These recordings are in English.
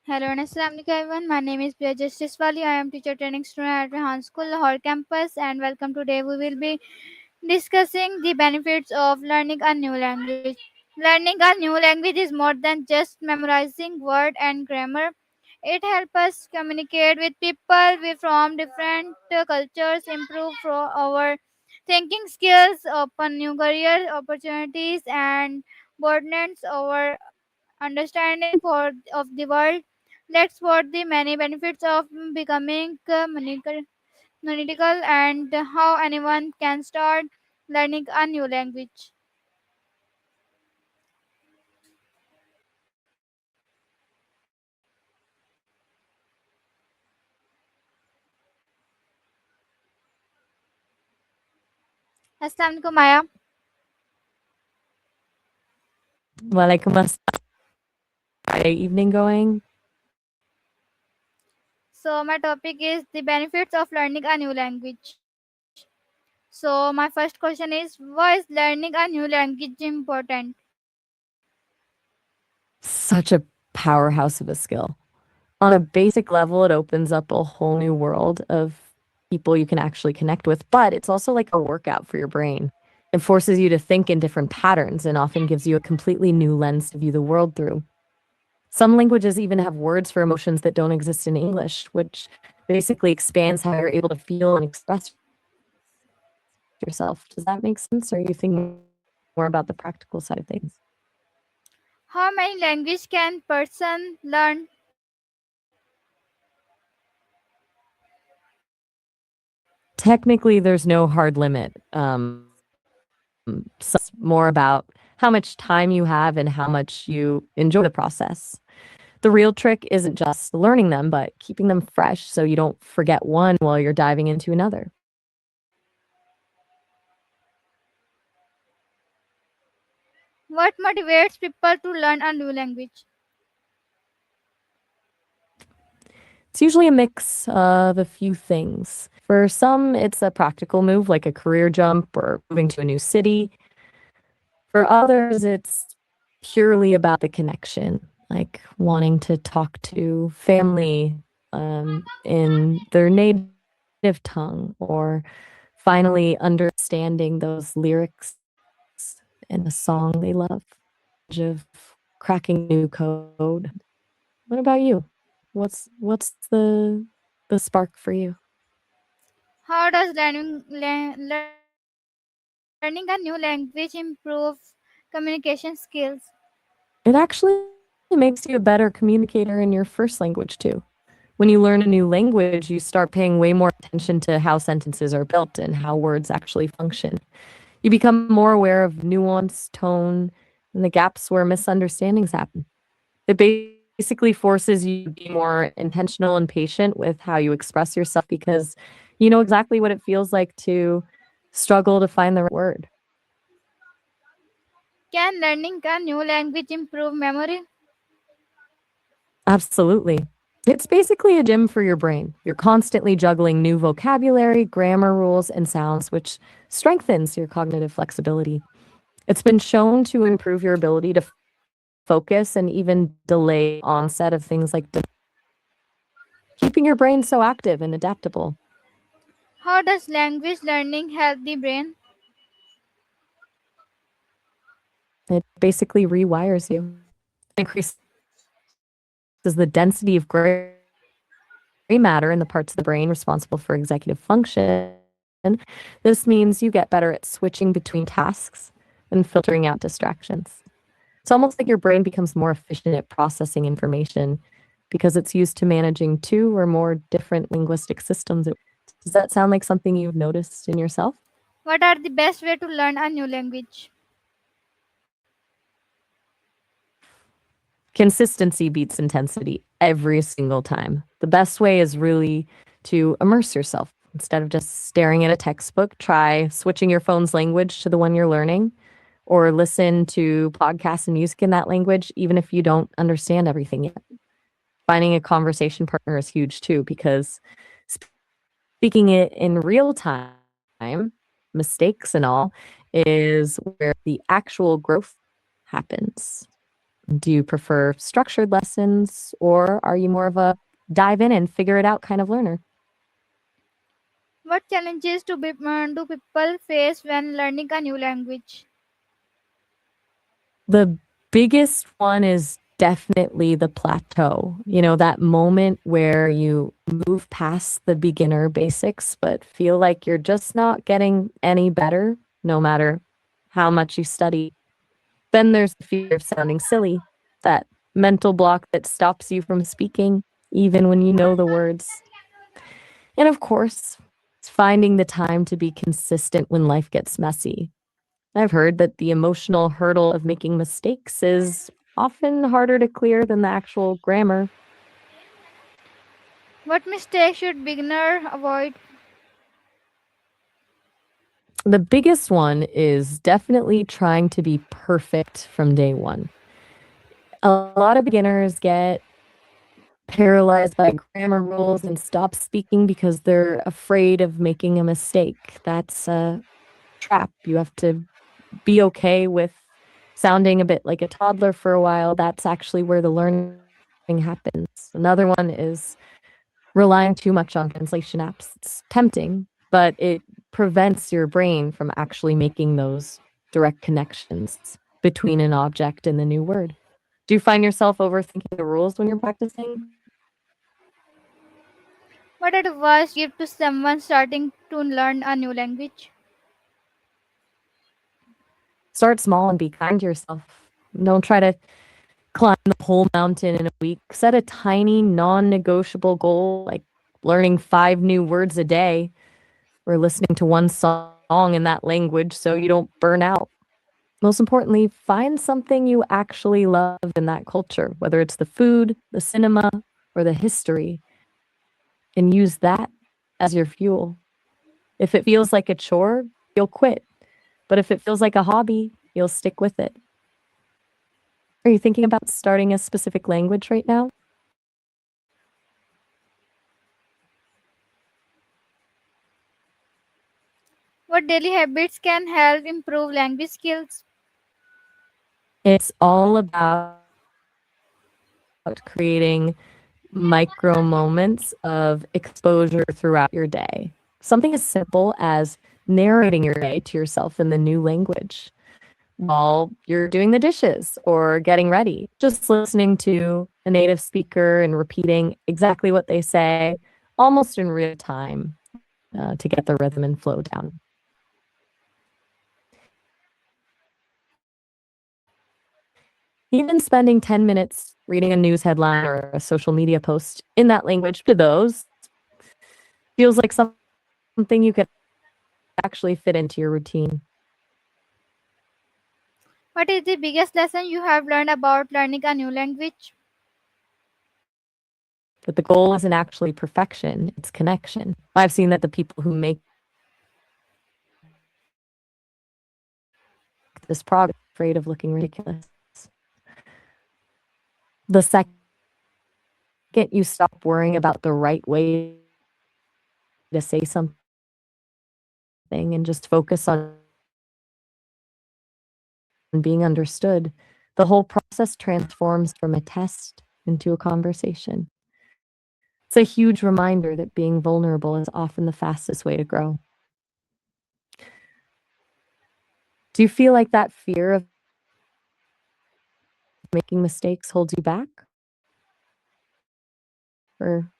Hello and Assalamualaikum everyone. My name is Priya Justiswali. I am teacher training student at Rehan School, Lahore campus, and welcome. Today we will be discussing the benefits of learning a new language. Learning a new language is more than just memorizing word and grammar. It helps us communicate with people from different cultures, improve our thinking skills, open new career opportunities, and broadens our understanding of the world. Let's what the many benefits of becoming analytical and how anyone can start learning a new language. Assalamualaikum Maya. Walaikum assalam. Friday evening going? So my topic is the benefits of learning a new language. So my first question is, why is learning a new language important? Such a powerhouse of a skill. On a basic level, it opens up a whole new world of people you can actually connect with, but it's also like a workout for your brain. It forces you to think in different patterns and often gives you a completely new lens to view the world through. Some languages even have words for emotions that don't exist in English, which basically expands how you're able to feel and express yourself. Does that make sense? Or are you thinking more about the practical side of things? How many language can person learn? Technically, there's no hard limit. Some more about how much time you have and how much you enjoy the process. The real trick isn't just learning them, but keeping them fresh so you don't forget one while you're diving into another. What motivates people to learn a new language? It's usually a mix of a few things. For some, it's a practical move like a career jump or moving to a new city. For others, it's purely about the connection, like wanting to talk to family in their native tongue or finally understanding those lyrics in a song they love, of cracking new code. What about you? What's the spark for you? How does learning a new language improve communication skills? It actually makes you a better communicator in your first language too. When you learn a new language, you start paying way more attention to how sentences are built and how words actually function. You become more aware of nuance, tone, and the gaps where misunderstandings happen. It basically forces you to be more intentional and patient with how you express yourself because you know exactly what it feels like to struggle to find the right word. Can learning a new language improve memory? Absolutely. It's basically a gym for your brain. You're constantly juggling new vocabulary, grammar rules, and sounds, which strengthens your cognitive flexibility. It's been shown to improve your ability to focus and even delay onset of things like keeping your brain so active and adaptable. How does language learning help the brain? It basically rewires you. It increases the density of gray matter in the parts of the brain responsible for executive function. This means you get better at switching between tasks and filtering out distractions. It's almost like your brain becomes more efficient at processing information because it's used to managing two or more different linguistic systems at once. Does that sound like something you've noticed in yourself? What are the best way to learn a new language? Consistency beats intensity every single time. The best way is really to immerse yourself. Instead of just staring at a textbook, try switching your phone's language to the one you're learning or listen to podcasts and music in that language, even if you don't understand everything yet. Finding a conversation partner is huge too, because speaking it in real time, mistakes and all, is where the actual growth happens. Do you prefer structured lessons, or are you more of a dive in and figure it out kind of learner? What challenges do people face when learning a new language? The biggest one is definitely the plateau. That moment where you move past the beginner basics, but feel like you're just not getting any better, no matter how much you study. Then there's the fear of sounding silly, that mental block that stops you from speaking, even when you know the words. And of course, it's finding the time to be consistent when life gets messy. I've heard that the emotional hurdle of making mistakes is often harder to clear than the actual grammar. What mistakes should beginner avoid? The biggest one is definitely trying to be perfect from day one. A lot of beginners get paralyzed by grammar rules and stop speaking because they're afraid of making a mistake. That's a trap. You have to be okay with sounding a bit like a toddler for a while. That's actually where the learning happens. Another one is relying too much on translation apps. It's tempting, but it prevents your brain from actually making those direct connections between an object and the new word. Do you find yourself overthinking the rules when you're practicing? What advice give to someone starting to learn a new language? Start small and be kind to yourself. Don't try to climb the whole mountain in a week. Set a tiny, non negotiable goal, like learning 5 new words a day or listening to one song in that language so you don't burn out. Most importantly, find something you actually love in that culture, whether it's the food, the cinema, or the history, and use that as your fuel. If it feels like a chore, you'll quit. But if it feels like a hobby, you'll stick with it. Are you thinking about starting a specific language right now? What daily habits can help improve language skills? It's all about creating micro moments of exposure throughout your day. Something as simple as narrating your day to yourself in the new language while you're doing the dishes or getting ready. Just listening to a native speaker and repeating exactly what they say almost in real time to get the rhythm and flow down. Even spending 10 minutes reading a news headline or a social media post in that language to those feels like something you could actually fit into your routine. What is the biggest lesson you have learned about learning a new language? That the goal isn't actually perfection, it's connection. I've seen that the people who make this progress are afraid of looking ridiculous. The second you stop worrying about the right way to say something and just focus on being understood, the whole process transforms from a test into a conversation. It's a huge reminder that being vulnerable is often the fastest way to grow. Do you feel like that fear of making mistakes holds you back? Or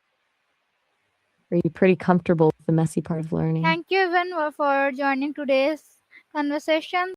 are you pretty comfortable with the messy part of learning? Thank you everyone for joining today's conversation.